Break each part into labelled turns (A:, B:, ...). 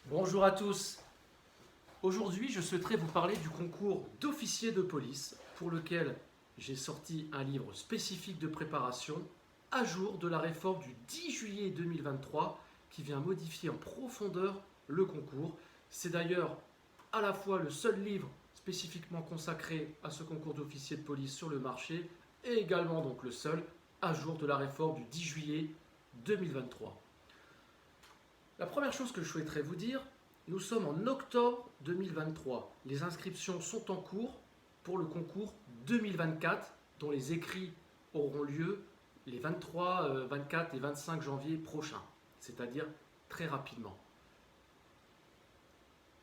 A: Bonjour à tous. Aujourd'hui, je souhaiterais vous parler du concours d'officier de police pour lequel j'ai sorti un livre spécifique de préparation à jour de la réforme du 10 juillet 2023 qui vient modifier en profondeur le concours. C'est d'ailleurs à la fois le seul livre spécifiquement consacré à ce concours d'officier de police sur le marché et également donc le seul à jour de la réforme du 10 juillet 2023. La première chose que je souhaiterais vous dire, nous sommes en octobre 2023. Les inscriptions sont en cours pour le concours 2024, dont les écrits auront lieu les 23, 24 et 25 janvier prochains, c'est-à-dire très rapidement.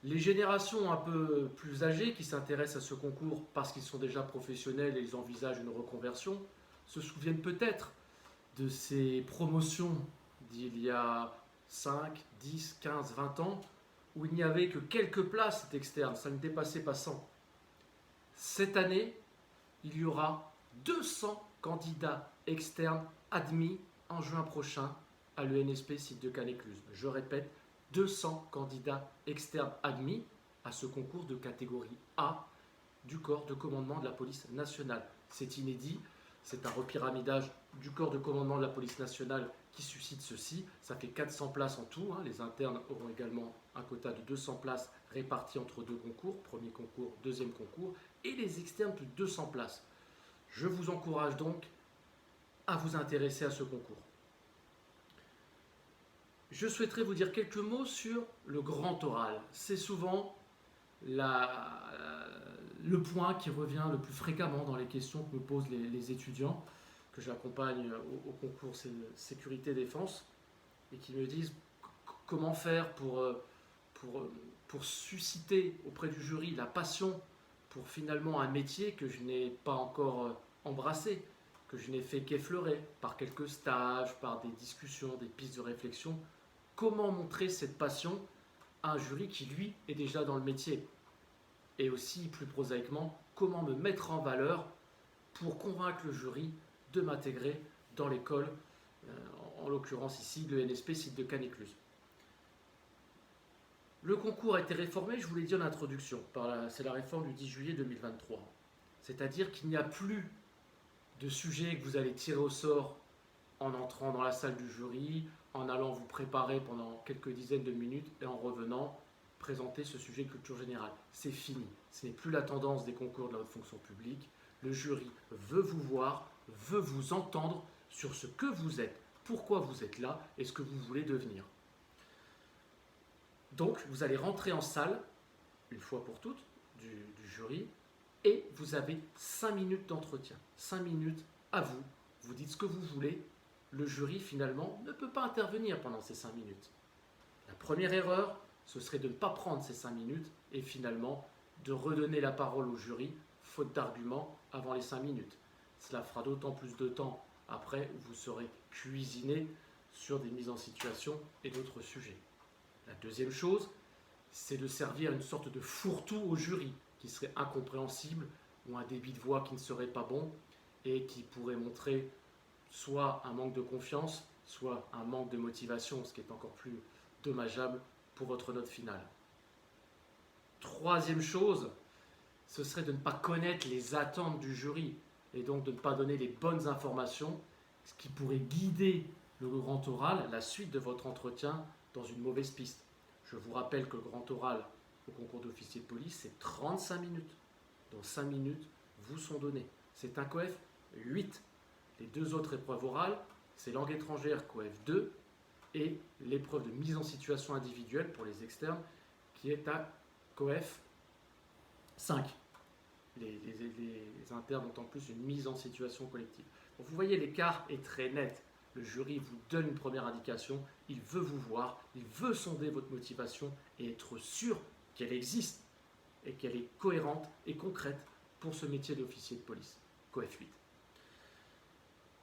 A: Les générations un peu plus âgées qui s'intéressent à ce concours parce qu'ils sont déjà professionnels et ils envisagent une reconversion se souviennent peut-être de ces promotions d'il y a 5, 10, 15, 20 ans, où il n'y avait que quelques places externes, ça ne dépassait pas 100. Cette année, il y aura 200 candidats externes admis en juin prochain à l'ENSP site de Cannes-Écluse. Je répète, 200 candidats externes admis à ce concours de catégorie A du corps de commandement de la police nationale. C'est inédit, c'est un repyramidage du corps de commandement de la police nationale qui suscite ceci. Ça fait 400 places en tout. Les internes auront également un quota de 200 places réparties entre deux concours, premier concours, deuxième concours, et les externes plus de 200 places. Je vous encourage donc à vous intéresser à ce concours. Je souhaiterais vous dire quelques mots sur le grand oral. C'est souvent le point qui revient le plus fréquemment dans les questions que me posent les étudiants que j'accompagne au concours sécurité-défense et qui me disent comment faire pour susciter auprès du jury la passion pour finalement un métier que je n'ai pas encore embrassé, que je n'ai fait qu'effleurer par quelques stages, par des discussions, des pistes de réflexion. Comment montrer cette passion à un jury qui, lui, est déjà dans le métier? Et aussi, plus prosaïquement, comment me mettre en valeur pour convaincre le jury de m'intégrer dans l'école, en l'occurrence ici le NSP site de Cannes-Écluse. Le concours a été réformé, je vous l'ai dit en introduction, c'est la réforme du 10 juillet 2023. C'est-à-dire qu'il n'y a plus de sujet que vous allez tirer au sort en entrant dans la salle du jury, en allant vous préparer pendant quelques dizaines de minutes et en revenant présenter ce sujet de culture générale. C'est fini. Ce n'est plus la tendance des concours de la haute fonction publique. Le jury veut vous voir, veut vous entendre sur ce que vous êtes, pourquoi vous êtes là et ce que vous voulez devenir. Donc, vous allez rentrer en salle, une fois pour toutes, du jury, et vous avez 5 minutes d'entretien. 5 minutes à vous. Vous dites ce que vous voulez. Le jury, finalement, ne peut pas intervenir pendant ces 5 minutes. La première erreur, ce serait de ne pas prendre ces 5 minutes et finalement de redonner la parole au jury, faute d'arguments, avant les 5 minutes. Cela fera d'autant plus de temps après où vous serez cuisiné sur des mises en situation et d'autres sujets. La deuxième chose, c'est de servir une sorte de fourre-tout au jury qui serait incompréhensible ou un débit de voix qui ne serait pas bon et qui pourrait montrer soit un manque de confiance, soit un manque de motivation, ce qui est encore plus dommageable pour votre note finale. Troisième chose, ce serait de ne pas connaître les attentes du jury et donc de ne pas donner les bonnes informations, ce qui pourrait guider le grand oral, la suite de votre entretien, dans une mauvaise piste. Je vous rappelle que le grand oral au concours d'officier de police, c'est 35 minutes, dont 5 minutes vous sont données. C'est un COEF 8. Les deux autres épreuves orales, c'est langue étrangère COEF 2 et l'épreuve de mise en situation individuelle pour les externes qui est à COEF 5. Les internes ont en plus une mise en situation collective. Donc vous voyez, l'écart est très net. Le jury vous donne une première indication, il veut vous voir, il veut sonder votre motivation et être sûr qu'elle existe et qu'elle est cohérente et concrète pour ce métier d'officier de police. COEF 8.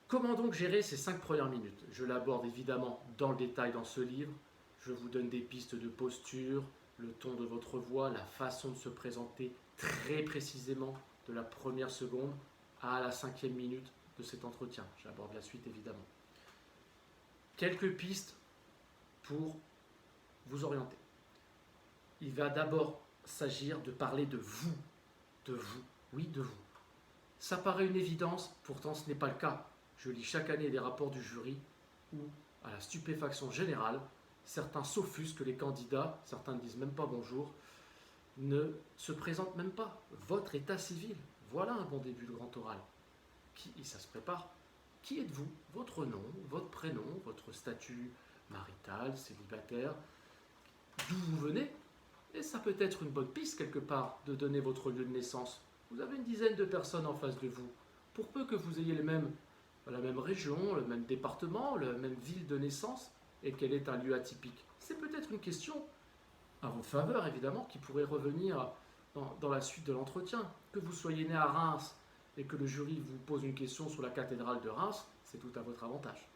A: Comment donc gérer ces 5 premières minutes? Je l'aborde évidemment dans le détail dans ce livre. Je vous donne des pistes de posture, le ton de votre voix, la façon de se présenter très précisément de la première seconde à la 5e minute de cet entretien. J'aborde la suite évidemment. Quelques pistes pour vous orienter. il va d'abord s'agir de parler de vous. De vous, oui, de vous. Ça paraît une évidence, pourtant ce n'est pas le cas. Je lis chaque année des rapports du jury où, à la stupéfaction générale, certains s'offusquent que les candidats, certains ne disent même pas bonjour, ne se présentent même pas. Votre état civil, voilà un bon début de grand oral. Ça se prépare. Qui êtes-vous? Votre nom, votre prénom, votre statut marital, célibataire, d'où vous venez? Et ça peut être une bonne piste quelque part de donner votre lieu de naissance. Vous avez une dizaine de personnes en face de vous. Pour peu que vous ayez la même région, le même département, la même ville de naissance, et qu'elle est un lieu atypique. C'est peut-être une question à votre faveur, évidemment, qui pourrait revenir dans la suite de l'entretien. Que vous soyez né à Reims et que le jury vous pose une question sur la cathédrale de Reims, c'est tout à votre avantage.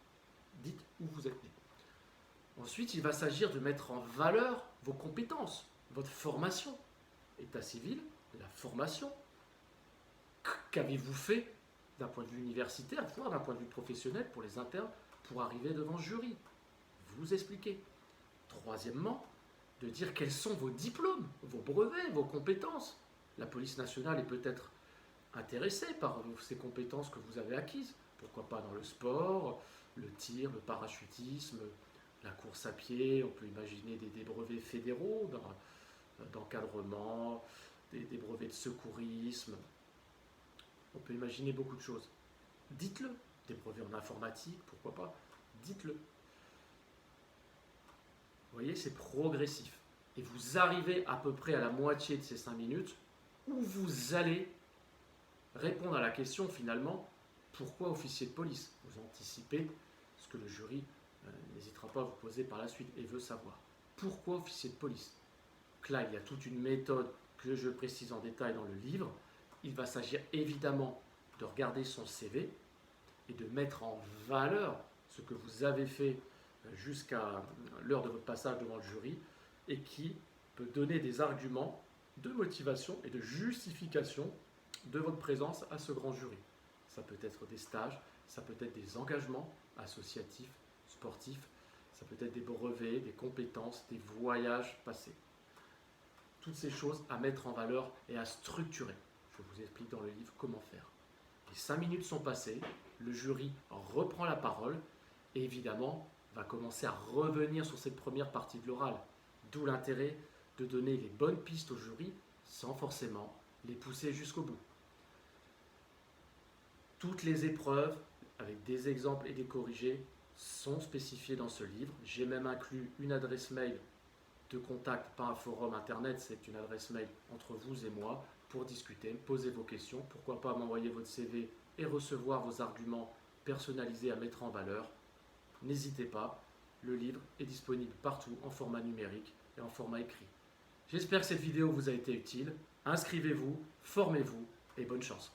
A: Dites où vous êtes né. Ensuite, il va s'agir de mettre en valeur vos compétences, votre formation, état civil, la formation. Qu'avez-vous fait d'un point de vue universitaire, voire d'un point de vue professionnel pour les internes, pour arriver devant le jury? Vous expliquez. Troisièmement, de dire quels sont vos diplômes, vos brevets, vos compétences. La police nationale est peut-être intéressée par ces compétences que vous avez acquises. Pourquoi pas dans le sport, le tir, le parachutisme, la course à pied. On peut imaginer des brevets fédéraux d'encadrement, des brevets de secourisme. On peut imaginer beaucoup de choses. Dites-le. Des brevets en informatique, pourquoi pas. Dites-le. Vous voyez, c'est progressif. Et vous arrivez à peu près à la moitié de ces 5 minutes où vous allez répondre à la question finalement, pourquoi officier de police? Vous anticipez ce que le jury n'hésitera pas à vous poser par la suite et veut savoir. Pourquoi officier de police? Donc là, il y a toute une méthode que je précise en détail dans le livre. Il va s'agir évidemment de regarder son CV et de mettre en valeur ce que vous avez fait jusqu'à l'heure de votre passage devant le jury et qui peut donner des arguments de motivation et de justification de votre présence à ce grand jury. Ça peut être des stages, ça peut être des engagements associatifs, sportifs, ça peut être des brevets, des compétences, des voyages passés. Toutes ces choses à mettre en valeur et à structurer. Je vous explique dans le livre comment faire. Les 5 minutes sont passées, le jury reprend la parole et évidemment va commencer à revenir sur cette première partie de l'oral. D'où l'intérêt de donner les bonnes pistes au jury sans forcément les pousser jusqu'au bout. Toutes les épreuves, avec des exemples et des corrigés, sont spécifiées dans ce livre. J'ai même inclus une adresse mail de contact, pas un forum internet, c'est une adresse mail entre vous et moi pour discuter, poser vos questions, pourquoi pas m'envoyer votre CV et recevoir vos arguments personnalisés à mettre en valeur. N'hésitez pas, le livre est disponible partout en format numérique et en format écrit. J'espère que cette vidéo vous a été utile. Inscrivez-vous, formez-vous et bonne chance.